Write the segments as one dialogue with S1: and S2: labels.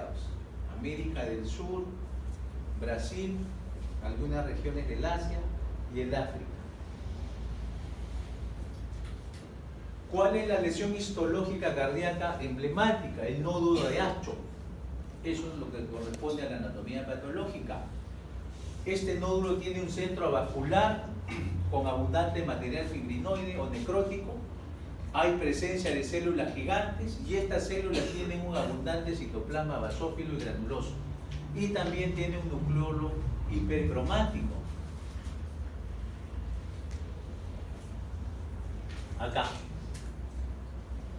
S1: diferenciados: América del Sur, Brasil, algunas regiones del Asia y el África. ¿Cuál es la lesión histológica cardíaca emblemática? El nódulo de Aschov. Eso es lo que corresponde a la anatomía patológica. Este nódulo tiene un centro avascular con abundante material fibrinoide o necrótico. Hay presencia de células gigantes y estas células tienen un abundante citoplasma basófilo y granuloso. Y también tiene un nucleolo hipercromático. Acá.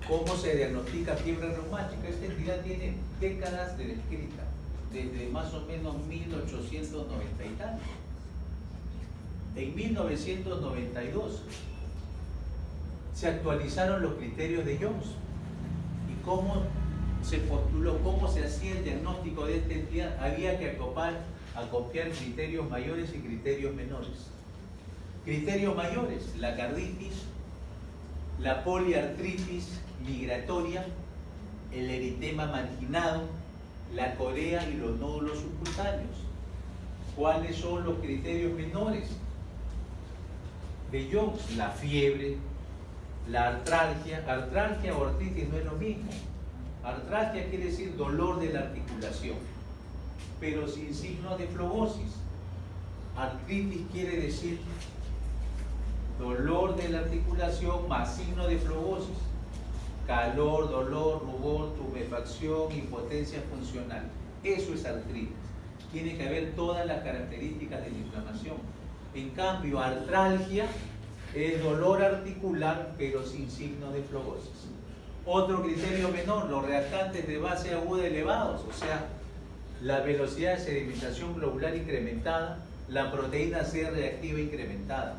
S1: ¿Cómo se diagnostica fiebre reumática? Esta entidad tiene décadas de descrita, desde más o menos 1890 y tanto. En 1992 se actualizaron los criterios de Jones. ¿Y cómo se postuló, cómo se hacía el diagnóstico de esta entidad? Había que acopiar criterios mayores y criterios menores. Criterios mayores: la carditis, la poliartritis migratoria, el eritema marginado, la corea y los nódulos subcutáneos. ¿Cuáles son los criterios menores de Jones? La fiebre, la artralgia. Artralgia o artritis no es lo mismo. Artralgia quiere decir dolor de la articulación, pero sin signos de flobosis. Artritis quiere decir dolor de la articulación más signo de flobosis: calor, dolor, rubor, tumefacción, impotencia funcional. Eso es artritis. Tiene que haber todas las características de la inflamación. En cambio, artralgia es dolor articular pero sin signo de flobosis. Otro criterio menor: los reactantes de base aguda elevados, o sea, la velocidad de sedimentación globular incrementada, la proteína C reactiva incrementada.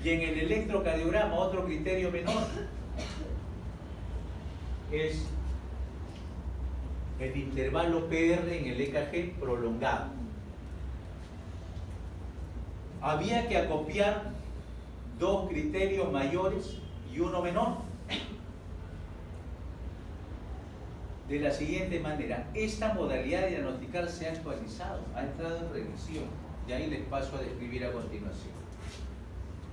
S1: Y en el electrocardiograma, otro criterio menor es el intervalo PR en el EKG prolongado. Había que acopiar dos criterios mayores y uno menor. De la siguiente manera: esta modalidad de diagnosticar se ha actualizado, ha entrado en revisión, y ahí les paso a describir a continuación.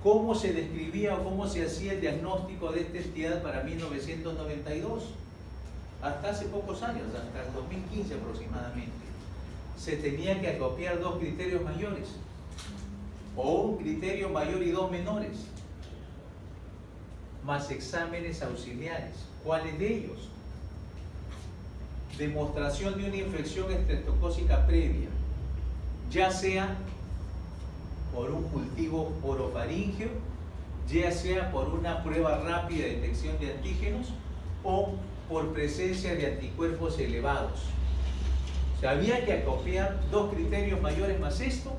S1: ¿Cómo se describía o cómo se hacía el diagnóstico de esta entidad para 1992? Hasta hace pocos años, hasta el 2015 aproximadamente. Se tenía que acopiar dos criterios mayores, o un criterio mayor y dos menores, más exámenes auxiliares. ¿Cuáles de ellos? Demostración de una infección estreptocócica previa, ya sea por un cultivo orofaríngeo, ya sea por una prueba rápida de detección de antígenos o por presencia de anticuerpos elevados. O sea, había que acopiar dos criterios mayores más esto,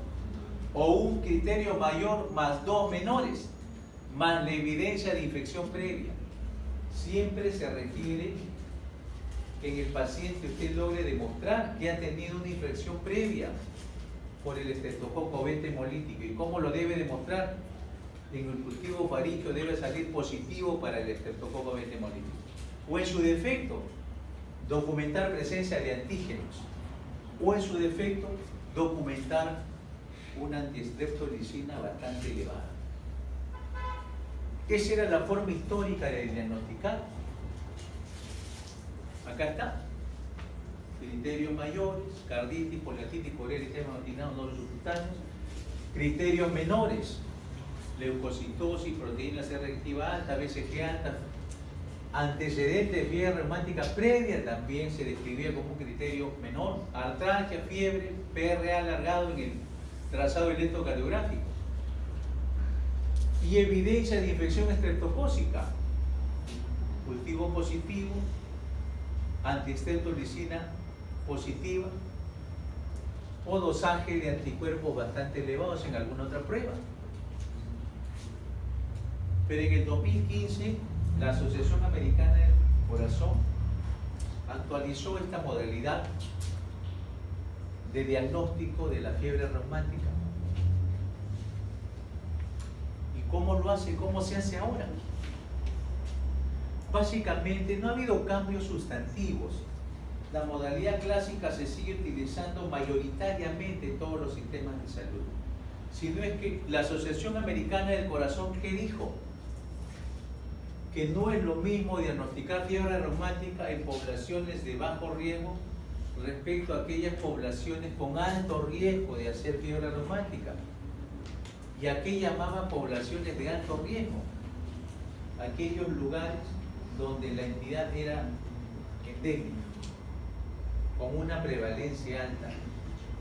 S1: o un criterio mayor más dos menores, más la evidencia de infección previa. Siempre se requiere que en el paciente usted logre demostrar que ha tenido una infección previa por el estreptococo beta hemolítico. ¿Y cómo lo debe demostrar? En el cultivo faríngeo debe salir positivo para el estreptococo beta hemolítico. O en su defecto, documentar presencia de antígenos. O en su defecto, documentar una antiestreptolicina bastante elevada. Esa era la forma histórica de diagnosticar. Acá está. Criterios mayores: carditis, poliartritis, corea, eritema marginado, nódulos subcutáneos. Criterios menores: leucocitosis, proteína C reactiva alta, BCG alta. Antecedentes de fiebre reumática previa también se describía como un criterio menor. Artralgia, fiebre, PRA alargado en el trazado electrocardiográfico. Y evidencia de infección estreptocócica: cultivo positivo, antiestreptolicina positiva o dosaje de anticuerpos bastante elevados en alguna otra prueba. Pero en el 2015 la Asociación Americana del Corazón actualizó esta modalidad de diagnóstico de la fiebre reumática. ¿Y cómo lo hace? ¿Cómo se hace ahora? Básicamente no ha habido cambios sustantivos, la modalidad clásica se sigue utilizando mayoritariamente en todos los sistemas de salud. Si no es que la Asociación Americana del Corazón, ¿qué dijo? Que no es lo mismo diagnosticar fiebre reumática en poblaciones de bajo riesgo respecto a aquellas poblaciones con alto riesgo de hacer fiebre reumática. ¿Y a qué llamaban poblaciones de alto riesgo? Aquellos lugares donde la entidad era endémica, con una prevalencia alta.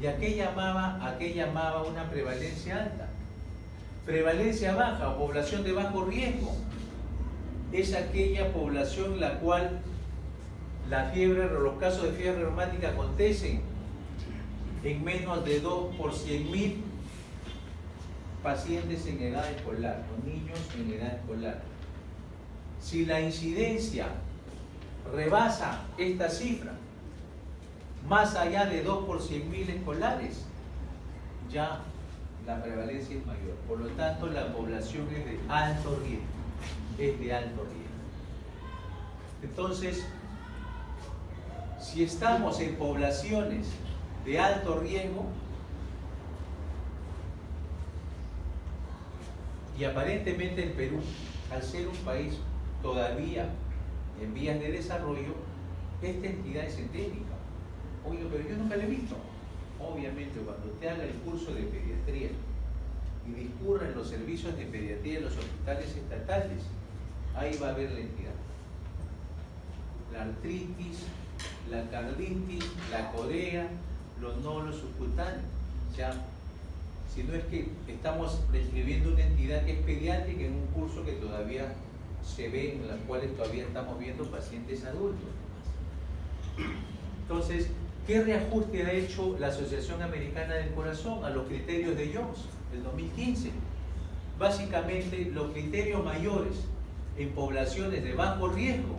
S1: ¿Y a qué llamaba una prevalencia alta? Prevalencia baja o población de bajo riesgo es aquella población la cual los casos de fiebre reumática acontecen en menos de 2 por 100.000 pacientes en edad escolar, o niños en edad escolar. Si la incidencia rebasa esta cifra, más allá de 2 por 100.000 escolares, ya la prevalencia es mayor. Por lo tanto, la población es de alto riesgo. Entonces, si estamos en poblaciones de alto riesgo, y aparentemente el Perú, al ser un país todavía en vías de desarrollo, esta entidad es endémica. Oye, pero yo nunca la he visto. Obviamente, cuando usted haga el curso de pediatría y discurra en los servicios de pediatría en los hospitales estatales, ahí va a ver la entidad. La artritis, la carditis, la corea, los nódulos subcutáneos. O sea, si no es que estamos describiendo una entidad que es pediátrica en un curso que todavía se ve, en las cuales todavía estamos viendo pacientes adultos. Entonces, ¿qué reajuste ha hecho la Asociación Americana del Corazón a los criterios de Jones del 2015? Básicamente, los criterios mayores en poblaciones de bajo riesgo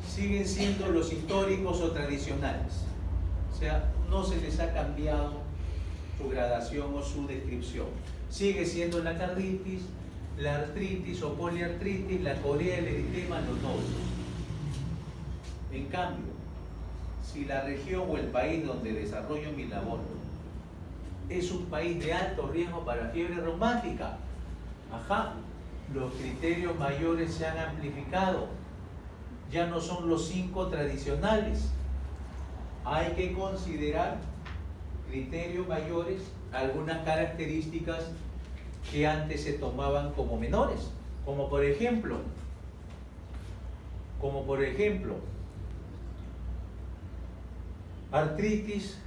S1: siguen siendo los históricos o tradicionales. O sea, no se les ha cambiado su gradación o su descripción. Sigue siendo la carditis, la artritis o poliartritis, la corea, el eritema, los nódulos. En cambio, si la región o el país donde desarrollo mi labor es un país de alto riesgo para fiebre reumática, los criterios mayores se han amplificado. Ya no son los 5 tradicionales. Hay que considerar criterios mayores, algunas características que antes se tomaban como menores, como por ejemplo, artritis,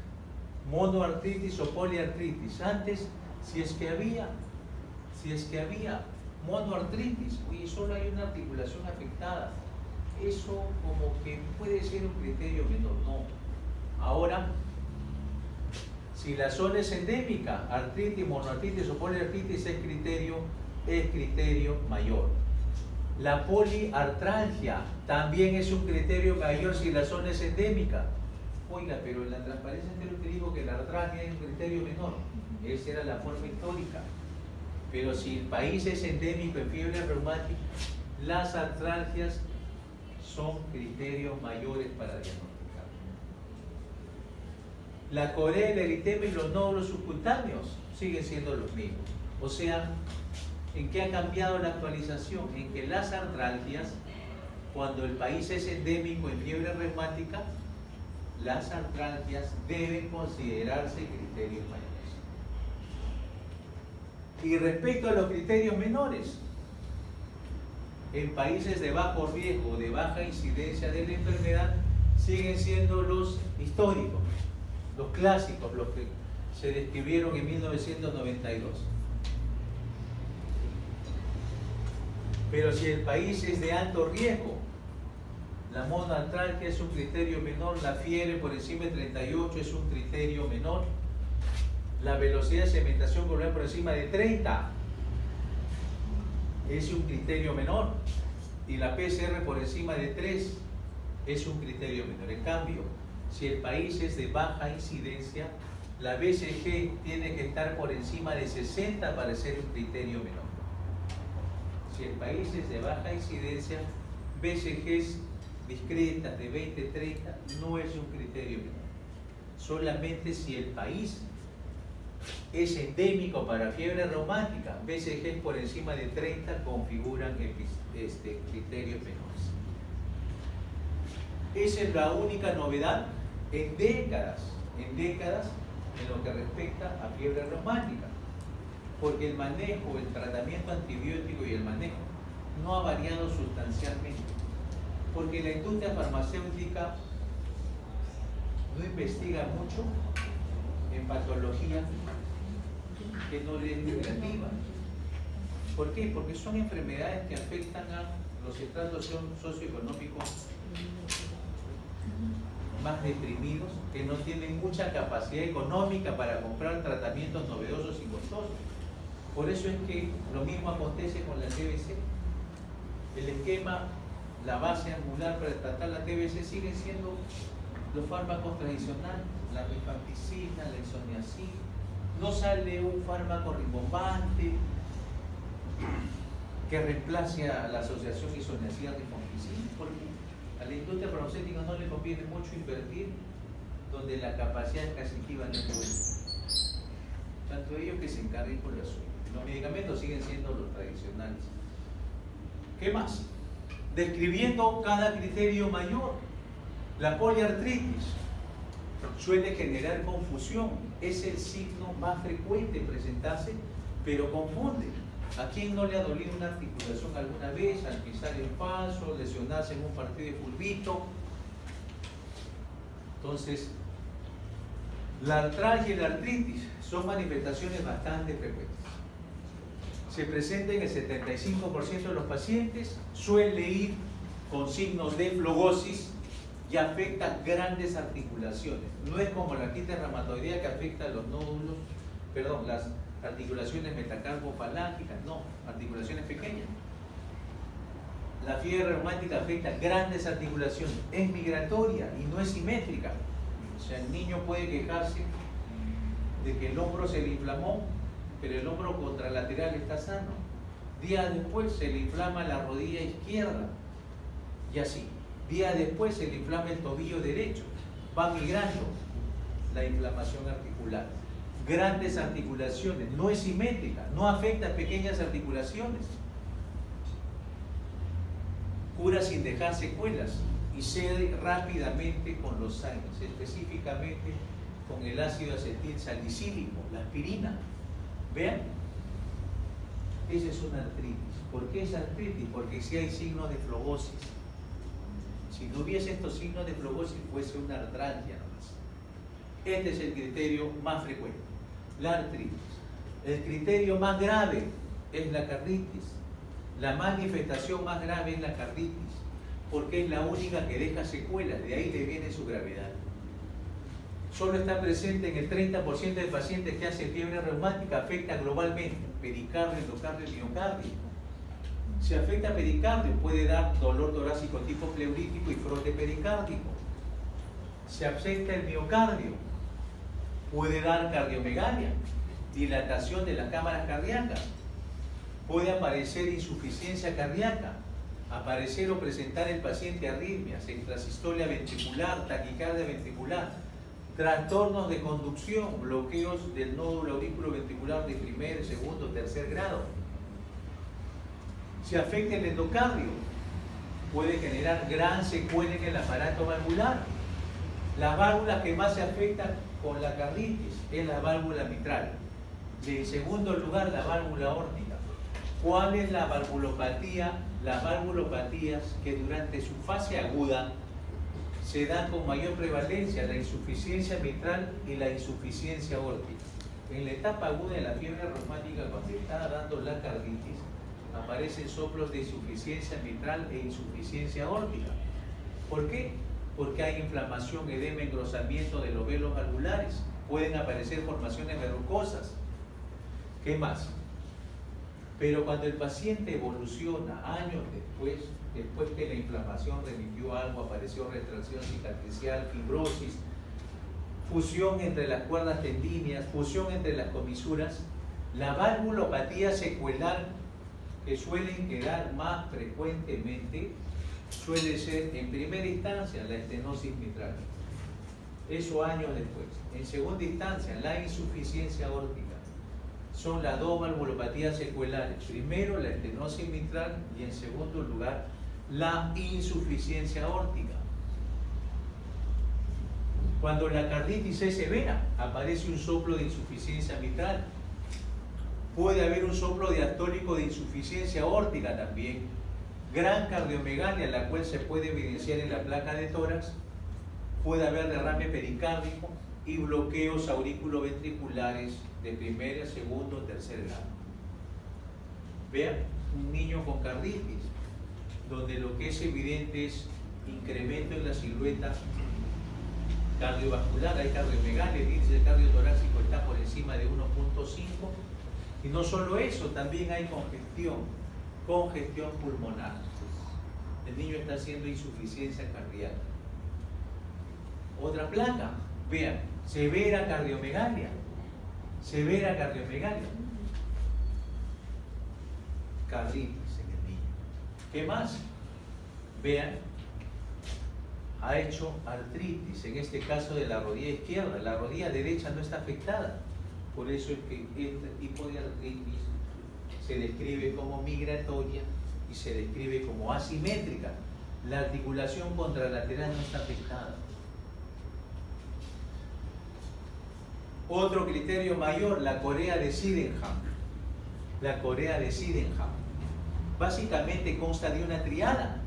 S1: monoartritis o poliartritis. Antes, si es que había monoartritis, oye, solo hay una articulación afectada, eso como que puede ser un criterio menor. No. Ahora, si la zona es endémica, artritis, monoartritis o poliartritis, es criterio mayor. La poliartralgia también es un criterio mayor si la zona es endémica. Oiga, pero en la transparencia anterior te digo que la artralgia es un criterio menor. Esa era la forma histórica. Pero si el país es endémico en fiebre reumática, las artralgias son criterios mayores para diagnosticar. La corea, el eritema y los nódulos subcutáneos siguen siendo los mismos. O sea, ¿en qué ha cambiado la actualización? En que las artralgias, cuando el país es endémico en fiebre reumática, las artralgias deben considerarse criterios mayores. Y respecto a los criterios menores, en países de bajo riesgo, de baja incidencia de la enfermedad, siguen siendo los históricos, los clásicos, los que se describieron en 1992. Pero si el país es de alto riesgo, la monoartralgia es un criterio menor, la fiebre por encima de 38 es un criterio menor, la velocidad de sedimentación corporal por encima de 30 es un criterio menor, y la PCR por encima de 3 es un criterio menor. En cambio, si el país es de baja incidencia, la BCG tiene que estar por encima de 60 para ser un criterio menor. Si el país es de baja incidencia, BCGs discretas de 20-30 no es un criterio menor. Solamente si el país es endémico para fiebre reumática, BCG por encima de 30 configuran criterios menores. Esa es la única novedad en décadas en lo que respecta a fiebre reumática, porque el manejo, el tratamiento antibiótico y el manejo no ha variado sustancialmente, porque la industria farmacéutica no investiga mucho en patología que no le es lucrativa. ¿Por qué? Porque son enfermedades que afectan a los estratos socioeconómicos más deprimidos, que no tienen mucha capacidad económica para comprar tratamientos novedosos y costosos. Por eso es que lo mismo acontece con la TBC. El esquema, la base angular para tratar la TBC siguen siendo los fármacos tradicionales, la rifampicina, la isoniazid. No sale un fármaco rimbombante que reemplace a la asociación isoniazid-rifampicina, porque a la industria farmacéutica no le conviene mucho invertir donde la capacidad adquisitiva no es buena. Tanto ellos que se encarguen con la suya. Los medicamentos siguen siendo los tradicionales. ¿Qué más? Describiendo cada criterio mayor. La poliartritis suele generar confusión. Es el signo más frecuente en presentarse, pero confunde. ¿A quién no le ha dolido una articulación alguna vez al pisar el paso, lesionarse en un partido de fulbito? Entonces, la artralgia y la artritis son manifestaciones bastante frecuentes. Se presenta en el 75% de los pacientes, suele ir con signos de flogosis y afecta grandes articulaciones. No es como la artritis reumatoidea que afecta a los nódulos, perdón, las articulaciones metacarpofalángicas, no, articulaciones pequeñas. La fiebre reumática afecta grandes articulaciones, es migratoria y no es simétrica. O sea, el niño puede quejarse de que el hombro se le inflamó, pero el hombro contralateral está sano. Días después se le inflama la rodilla izquierda y así. Días después se le inflama el tobillo derecho. Va migrando la inflamación articular. Grandes articulaciones, no es simétrica, no afecta a pequeñas articulaciones. Cura sin dejar secuelas y cede rápidamente con los años, específicamente con el ácido acetil salicílico, la aspirina. ¿Vean? Esa es una artritis. ¿Por qué es artritis? Porque si hay signos de flogosis. Si no hubiese estos signos de flogosis, fuese una artralgia nomás. Este es el criterio más frecuente, la artritis. El criterio más grave es la carditis. La manifestación más grave es la carditis, porque es la única que deja secuelas, de ahí le viene su gravedad. Solo está presente en el 30% de pacientes que hacen fiebre reumática, afecta globalmente, pericardio, endocardio y miocardio. Si afecta pericardio, puede dar dolor torácico tipo pleurítico y frote pericárdico. Si afecta el miocardio, puede dar cardiomegalia, dilatación de las cámaras cardíacas. Puede aparecer insuficiencia cardíaca, aparecer o presentar el paciente arritmias, extrasistolia ventricular, taquicardia ventricular, trastornos de conducción, bloqueos del nódulo auriculoventricular de primer, segundo, tercer grado. Si afecta el endocardio, puede generar gran secuela en el aparato valvular. Las válvulas que más se afectan con la carditis es la válvula mitral. En segundo lugar, la válvula aórtica. ¿Cuál es la valvulopatía? Las valvulopatías que durante su fase aguda se dan con mayor prevalencia, la insuficiencia mitral y la insuficiencia aórtica. En la etapa aguda de la fiebre reumática, cuando está dando la carditis, aparecen soplos de insuficiencia mitral e insuficiencia aórtica. ¿Por qué? Porque hay inflamación, edema, engrosamiento de los velos valvulares. Pueden aparecer formaciones verrucosas. ¿Qué más? Pero cuando el paciente evoluciona años después que la inflamación remitió algo, apareció retracción cicatricial, fibrosis, fusión entre las cuerdas tendíneas, fusión entre las comisuras, la valvulopatía secuelar que suelen quedar más frecuentemente suele ser en primera instancia la estenosis mitral, eso años después. En segunda instancia, la insuficiencia aórtica. Son las dos valvulopatías secuelares. Primero la estenosis mitral y en segundo lugar la insuficiencia aórtica. Cuando la carditis es severa, aparece un soplo de insuficiencia mitral. Puede haber un soplo diastólico de insuficiencia aórtica también. Gran cardiomegalia, la cual se puede evidenciar en la placa de tórax. Puede haber derrame pericárdico y bloqueos auriculoventriculares de primer, segundo, tercer grado. Vean, un niño con carditis, donde lo que es evidente es incremento en la silueta cardiovascular, hay cardiomegalia, el índice cardiotorácico está por encima de 1.5, y no solo eso, también hay congestión pulmonar. El niño está haciendo insuficiencia cardíaca. Otra placa, vean, severa cardiomegalia. Carditis en el niño. ¿Qué más? Vean, ha hecho artritis, en este caso de la rodilla izquierda. La rodilla derecha no está afectada. Por eso es que este tipo de artritis se describe como migratoria y se describe como asimétrica. La articulación contralateral no está afectada. Otro criterio mayor, la corea de Sydenham. La corea de Sydenham básicamente consta de una triada.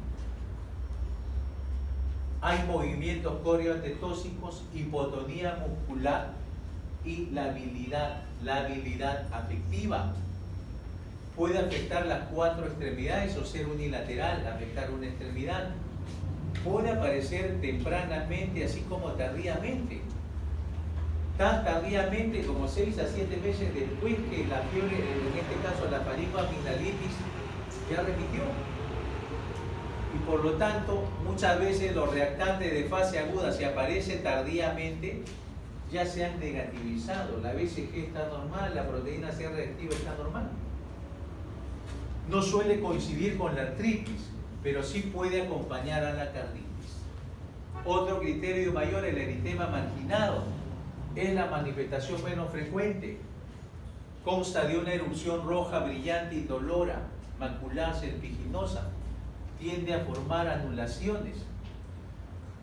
S1: Hay movimientos coreotetóxicos, hipotonía muscular y la habilidad afectiva. Puede afectar las 4 extremidades o ser unilateral, afectar una extremidad. Puede aparecer tempranamente, así como tardíamente. Tan tardíamente como 6 a 7 meses después que la fiebre, en este caso la faringoamigdalitis, ya remitió. Y por lo tanto, muchas veces los reactantes de fase aguda, si aparece tardíamente, ya se han negativizado. La BCG está normal, la proteína C reactiva está normal. No suele coincidir con la artritis, pero sí puede acompañar a la carditis. Otro criterio mayor, el eritema marginado, es la manifestación menos frecuente. Consta de una erupción roja brillante y dolora, macular serpiginosa. Tiende a formar anulaciones.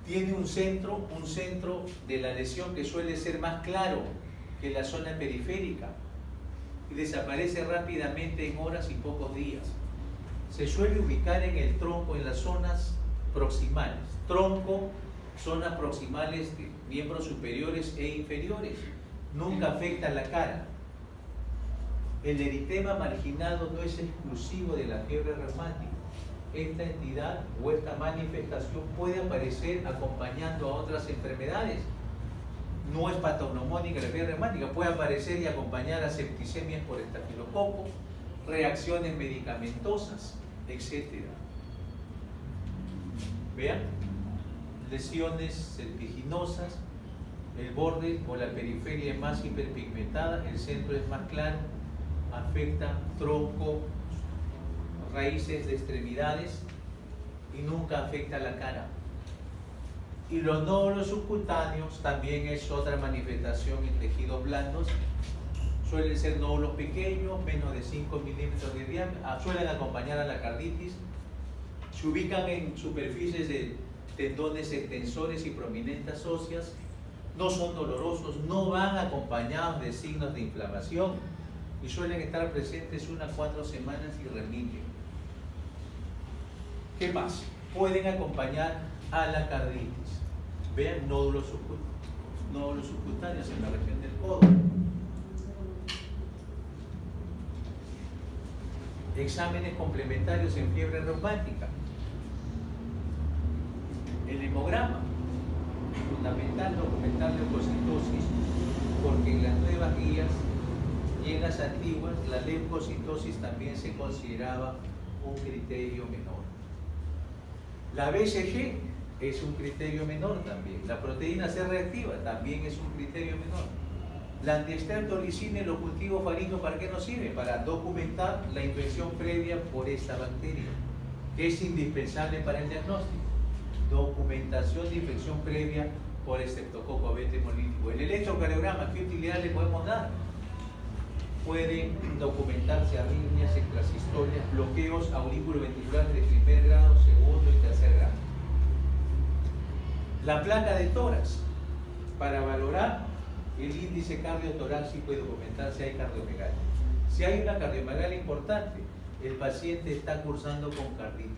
S1: Tiene un centro de la lesión que suele ser más claro que la zona periférica y desaparece rápidamente en horas y pocos días. Se suele ubicar en el tronco, en las zonas proximales. Tronco, zonas proximales de miembros superiores e inferiores. Nunca afecta la cara. El eritema marginado no es exclusivo de la fiebre reumática. Esta entidad o esta manifestación puede aparecer acompañando a otras enfermedades. No es patognomónica la fiebre reumática, puede aparecer y acompañar a septicemias por estafilococo, reacciones medicamentosas, etc. Vean, lesiones serpiginosas, el borde o la periferia es más hiperpigmentada, el centro es más claro, afecta tronco, raíces de extremidades y nunca afecta la cara. Y los nódulos subcutáneos también es otra manifestación en tejidos blandos. Suelen ser nódulos pequeños, menos de 5 milímetros de diámetro, suelen acompañar a la carditis. Se ubican en superficies de tendones extensores y prominentas óseas. No son dolorosos, no van acompañados de signos de inflamación y suelen estar presentes unas 4 semanas y remiten. ¿Qué más? Pueden acompañar a la carditis. Vean, nódulos subcutáneos en la región del codo. Exámenes complementarios en fiebre reumática. El hemograma, fundamental documentar leucocitosis, porque en las nuevas guías y en las antiguas la leucocitosis también se consideraba un criterio menor. La BCG es un criterio menor también. La proteína C reactiva también es un criterio menor. La antiestreptolicina en los cultivos faríneos, ¿para qué nos sirve? Para documentar la infección previa por esta bacteria. que es indispensable para el diagnóstico. Documentación de infección previa por estreptococo abete hemolítico. El electrocardiograma, ¿qué utilidad le podemos dar? Pueden documentarse arritmias, extrasistolias, bloqueos aurículo-ventriculares de primer grado, segundo y tercer grado. La placa de tórax, para valorar el índice cardiotorácico y documentar si hay cardiomegalia. Si hay una cardiomegalia importante, el paciente está cursando con carditis.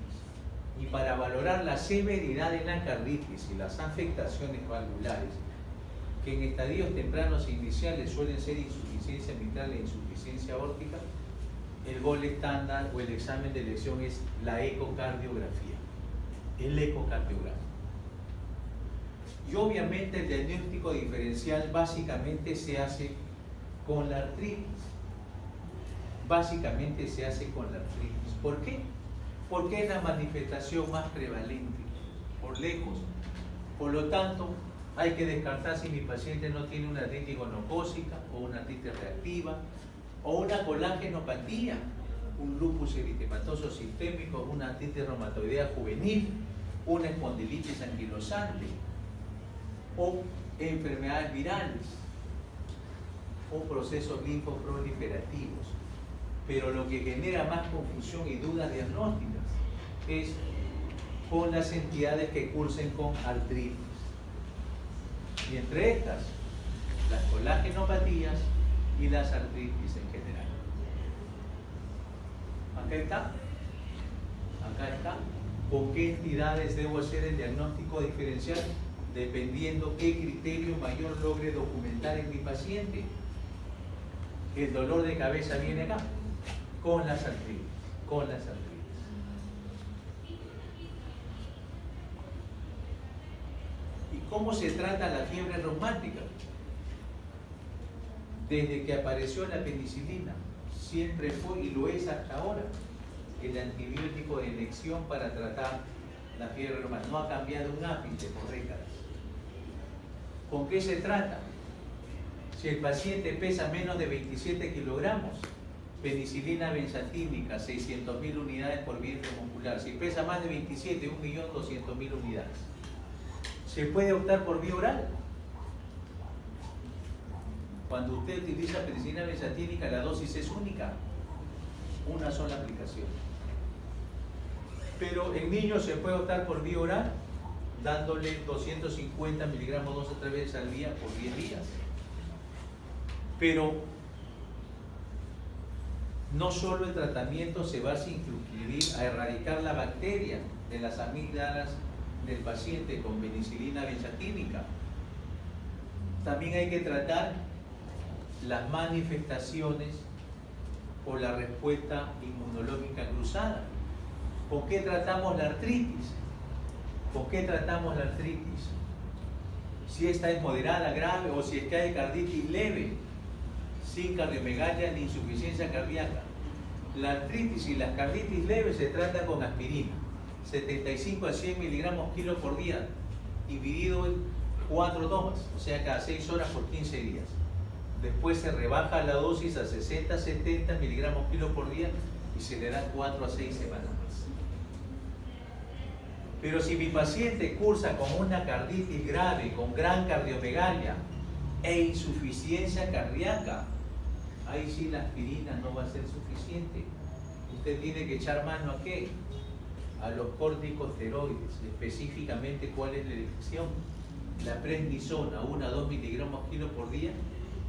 S1: Y para valorar la severidad de la carditis y las afectaciones valvulares, que en estadios tempranos e iniciales suelen ser insuficiencia mitral e insuficiencia aórtica, el gol estándar o el examen de elección es la ecocardiografía, el ecocardiograma. Y obviamente el diagnóstico diferencial básicamente se hace con la artritis. Básicamente se hace con la artritis. ¿Por qué? Porque es la manifestación más prevalente, por lejos. Por lo tanto, hay que descartar si mi paciente no tiene una artritis gonocócica o una artritis reactiva o una colágenopatía, un lupus eritematoso sistémico, una artritis reumatoidea juvenil, una espondilitis anquilosante o enfermedades virales o procesos linfoproliferativos. Pero lo que genera más confusión y dudas diagnósticas es con las entidades que cursen con artritis. Y entre estas, las colagenopatías y las artritis en general. Acá está. ¿Con qué entidades debo hacer el diagnóstico diferencial? Dependiendo qué criterio mayor logre documentar en mi paciente. El dolor de cabeza viene acá, con las artritis. ¿Y cómo se trata la fiebre reumática? Desde que apareció la penicilina, siempre fue y lo es hasta ahora el antibiótico de elección para tratar la fiebre reumática. No ha cambiado un ápice por décadas. ¿Con qué se trata? Si el paciente pesa menos de 27 kilogramos, penicilina benzatínica, 600.000 unidades por vía intramuscular. Si pesa más de 27, 1.200.000 unidades. ¿Se puede optar por vía oral? Cuando usted utiliza penicilina benzatínica, la dosis es única, una sola aplicación. Pero en niños se puede optar por vía oral, dándole 250 miligramos 2 o 3 veces al día por 10 días. Pero no solo el tratamiento se va a circunscribir a erradicar la bacteria de las amígdalas del paciente con penicilina benzatínica. También hay que tratar las manifestaciones por la respuesta inmunológica cruzada. ¿Con qué tratamos la artritis? Si esta es moderada, grave o si es que hay carditis leve, sin cardiomegalia ni insuficiencia cardíaca. La artritis y las carditis leves se tratan con aspirina, 75 a 100 miligramos kilo por día, dividido en 4 tomas, o sea, cada 6 horas por 15 días. Después se rebaja la dosis a 60 a 70 miligramos kilo por día y se le da 4 a 6 semanas más. Pero si mi paciente cursa con una carditis grave, con gran cardiomegalia e insuficiencia cardíaca, ahí sí la aspirina no va a ser suficiente. Usted tiene que echar mano ¿a qué? A los corticosteroides, específicamente ¿cuál es la elección? La prednisona, 1 a 2 miligramos kilo por día,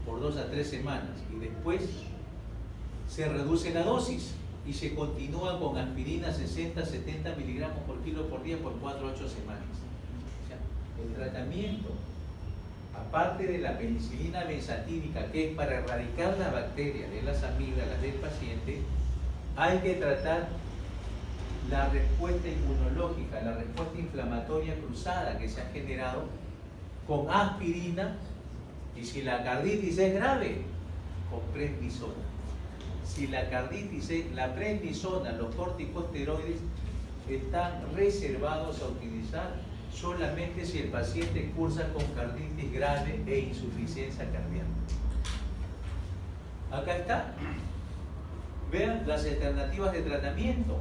S1: por 2 a 3 semanas, y después se reduce la dosis y se continúa con aspirina 60 a 70 miligramos por kilo por día por 4 a 8 semanas. O sea, el tratamiento, aparte de la penicilina benzatínica, que es para erradicar la bacteria de las amígdalas del paciente, hay que tratar la respuesta inmunológica, la respuesta inflamatoria cruzada que se ha generado con aspirina, y si la carditis es grave, con prednisona. Si la carditis es la prednisona, los corticosteroides están reservados a utilizar solamente si el paciente cursa con carditis grave e insuficiencia cardíaca. Acá está. Vean las alternativas de tratamiento.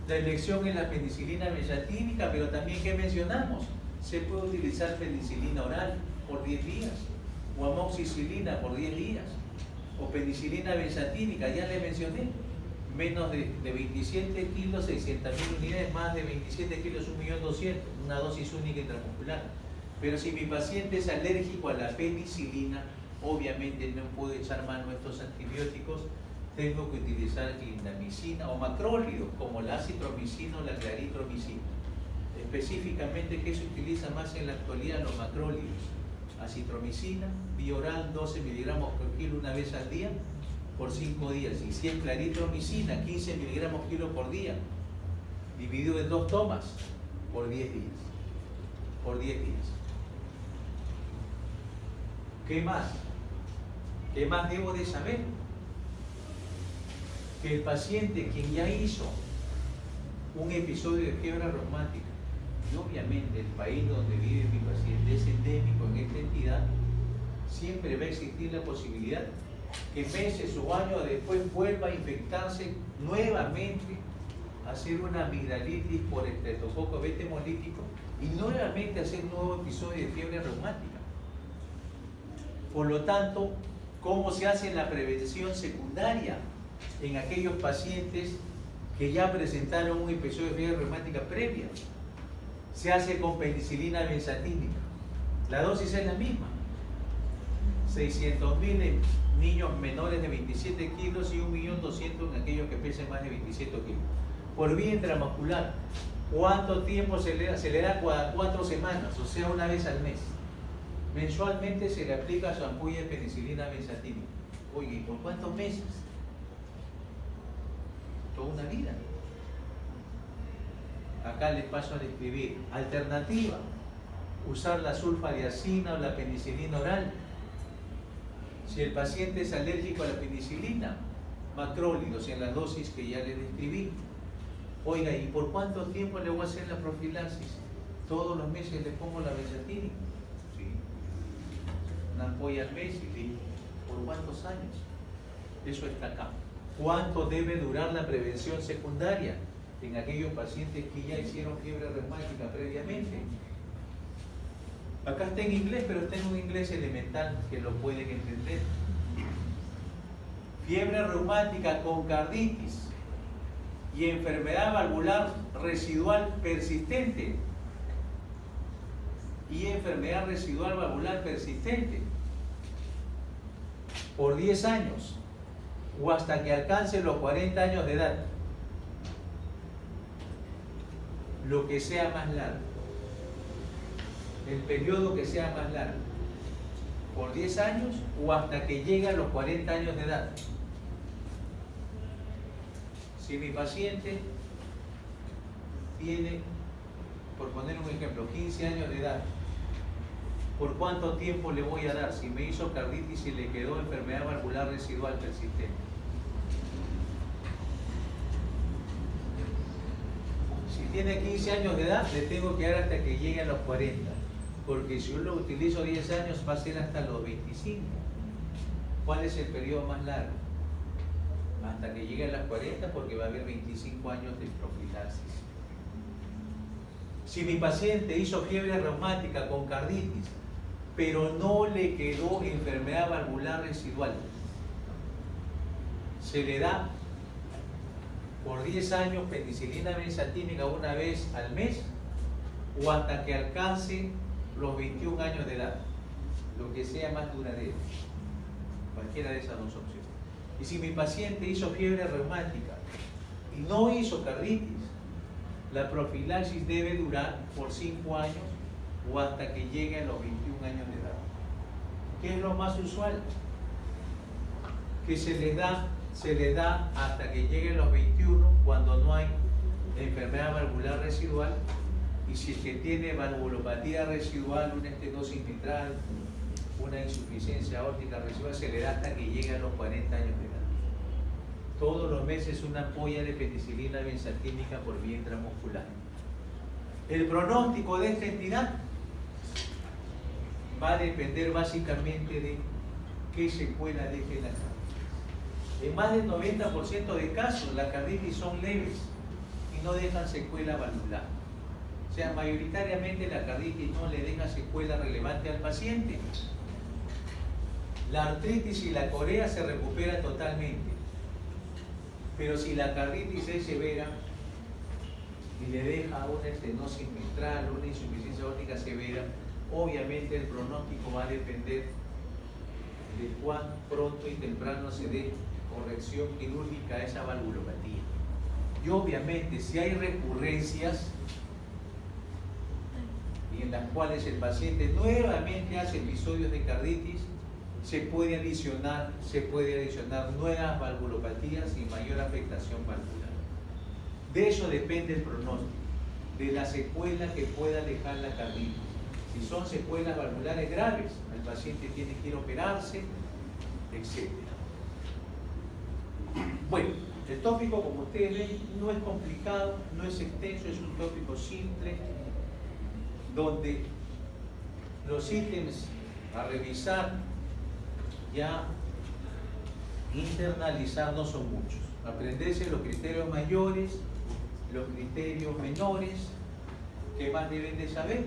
S1: La elección es la penicilina benzatínica, pero también, ¿qué mencionamos? Se puede utilizar penicilina oral por 10 días, o amoxicilina por 10 días, o penicilina benzatínica, ya le mencioné, menos de 27 kilos, 600.000 unidades, más de 27 kilos, 1.200.000, una dosis única intramuscular. Pero si mi paciente es alérgico a la penicilina, obviamente no puedo echar mano a estos antibióticos, tengo que utilizar clindamicina o macrólidos, como la acitromicina o la claritromicina. Específicamente, ¿qué se utiliza más en la actualidad? Los macrólidos. Acitromicina, vía oral, 12 miligramos por kilo una vez al día, por 5 días. Y si es claritromicina, 15 miligramos kilo por día, dividido en 2 tomas, por 10 días. Por 10 días. ¿Qué más? ¿Qué más debo de saber? Que el paciente quien ya hizo un episodio de fiebre reumática, y obviamente el país donde vive mi paciente es endémico en esta entidad, siempre va a existir la posibilidad que meses o años después vuelva a infectarse nuevamente, hacer una amigdalitis por estreptococo beta hemolítico y nuevamente hacer un nuevo episodio de fiebre reumática. Por lo tanto, ¿cómo se hace la prevención secundaria en aquellos pacientes que ya presentaron un episodio de fiebre reumática previa? Se hace con penicilina benzatínica. La dosis es la misma. 600.000 niños menores de 27 kilos y 1.200.000 en aquellos que pesen más de 27 kilos. Por vía intramuscular. ¿Cuánto tiempo se le da? Se le da cada 4 semanas, o sea, una vez al mes. Mensualmente se le aplica su ampolla de penicilina benzatínica. Oye, ¿y por cuántos meses? Toda una vida. Acá les paso a describir. Alternativa: usar la sulfadiazina o la penicilina oral. Si el paciente es alérgico a la penicilina, macrólidos en las dosis que ya le describí. Oiga, ¿y por cuánto tiempo le voy a hacer la profilaxis? Todos los meses le pongo la benzatínica. Sí. Una ampolla al mes y listo. ¿Por cuántos años? Eso está acá. ¿Cuánto debe durar la prevención secundaria en aquellos pacientes que ya hicieron fiebre reumática previamente? Acá está en inglés, pero está en un inglés elemental que lo pueden entender. Fiebre reumática con carditis y enfermedad valvular residual persistente. Y enfermedad residual valvular persistente por 10 años o hasta que alcance los 40 años de edad. Lo que sea más largo. El periodo que sea más largo. Por 10 años o hasta que llegue a los 40 años de edad. Si mi paciente tiene, por poner un ejemplo, 15 años de edad, ¿por cuánto tiempo le voy a dar? Si me hizo carditis y le quedó enfermedad valvular residual persistente. Si tiene 15 años de edad, le tengo que dar hasta que llegue a los 40. Porque si yo lo utilizo 10 años, va a ser hasta los 25. ¿Cuál es el periodo más largo? Hasta que llegue a los 40, porque va a haber 25 años de profilaxis. Si mi paciente hizo fiebre reumática con carditis, pero no le quedó enfermedad valvular residual, se le da por 10 años penicilina benzatínica una vez al mes o hasta que alcance los 21 años de edad, lo que sea más duradero, cualquiera de esas dos opciones. Y si mi paciente hizo fiebre reumática y no hizo carditis, la profilaxis debe durar por 5 años o hasta que llegue a los 21 años de edad. ¿Qué es lo más usual? Que se le da hasta que lleguen los 21 cuando no hay enfermedad valvular residual, y si es que tiene valvulopatía residual, una estenosis mitral, una insuficiencia aórtica residual, se le da hasta que llegue a los 40 años de edad. Todos los meses una ampolla de penicilina benzatínica por vía intramuscular. El pronóstico de esta entidad va a depender básicamente de qué secuela deje la carditis. En más del 90% de casos las carditis son leves y no dejan secuela valvular. O sea, mayoritariamente la carditis no le deja secuela relevante al paciente. La artritis y la corea se recuperan totalmente. Pero si la carditis es severa y le deja una estenosis mitral, una insuficiencia aórtica severa, obviamente el pronóstico va a depender de cuán pronto y temprano se dé corrección quirúrgica a esa valvulopatía. Y obviamente si hay recurrencias y en las cuales el paciente nuevamente hace episodios de carditis, se puede adicionar nuevas valvulopatías y mayor afectación valvular. De eso depende el pronóstico, de la secuela que pueda dejar la carditis. Si son secuelas valvulares graves, el paciente tiene que ir a operarse, etc. Bueno, el tópico, como ustedes ven, no es complicado, no es extenso, es un tópico simple, donde los ítems a revisar ya internalizar no son muchos. Aprenderse los criterios mayores, los criterios menores. ¿Qué más deben de saber?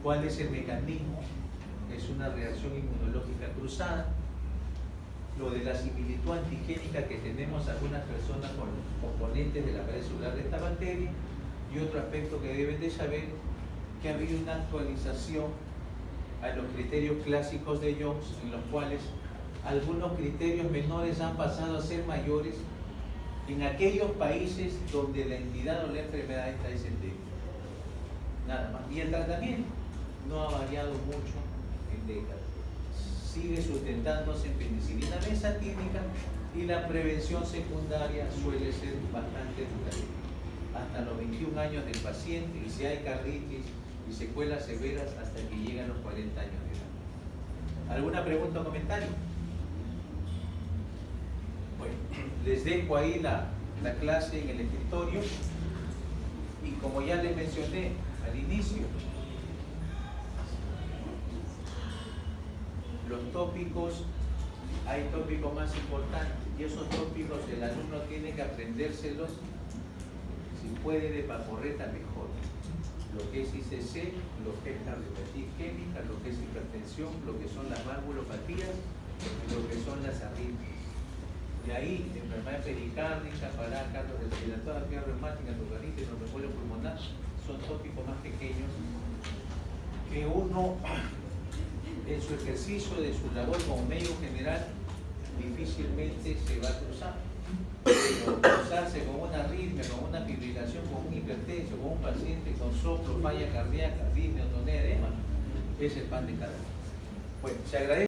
S1: ¿Cuál es el mecanismo? Es una reacción inmunológica cruzada. Lo de la similitud antigénica que tenemos algunas personas con los componentes de la pared celular de esta bacteria. Y otro aspecto que deben de saber, que ha habido una actualización a los criterios clásicos de Jones, en los cuales algunos criterios menores han pasado a ser mayores en aquellos países donde la entidad o la enfermedad está endémica. Nada más. Y el tratamiento no ha variado mucho en décadas. Sigue sustentándose en penicilina mesatínica y la prevención secundaria suele ser bastante durativa. Hasta los 21 años del paciente, y si hay carditis y secuelas severas hasta que llegan a los 40 años de edad. ¿Alguna pregunta o comentario? Bueno, les dejo ahí la clase en el escritorio y como ya les mencioné al inicio, los tópicos, hay tópicos más importantes y esos tópicos el alumno tiene que aprendérselos, si puede de paporreta mejor. Lo que es ICC, lo que es cardiopatía isquémica, lo que es hipertensión, lo que son las valvulopatías, lo que son las arritmias. De ahí, enfermedad pericárdica, parada cardiorrespiratoria, fiebre reumática, neurocardite, neuroembolia pulmonar, son tópicos más pequeños que uno, en su ejercicio de su labor como médico general, difícilmente se va a cruzar. Pero cruzarse con una arritmia, con una fibrilación, con un hipertenso, con un paciente con soplo, falla cardíaca, arritmia, atonía, edema, es el pan de cada día. Bueno, se agradece.